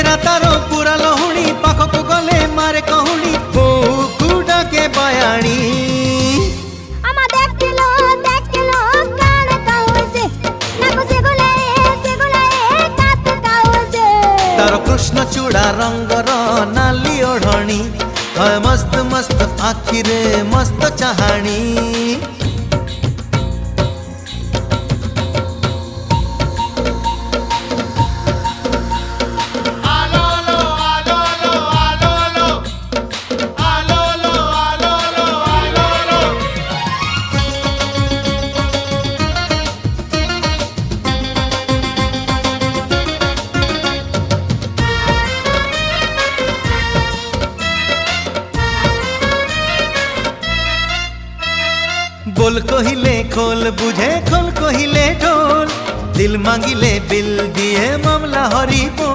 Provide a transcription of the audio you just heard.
चेहरा तारो पूरा लहुणी पाखक गले मारे कहूणी बहू डाके बयाणी तारो कृष्ण चूड़ा रंगर नाली ओढ़णी मस्त मस्त आखिरे मस्त चाहाणी बोल कहिले खोल बुझे खोल कहिले ढोल दिल मांगिले बिल दिए मामला हरी बोल।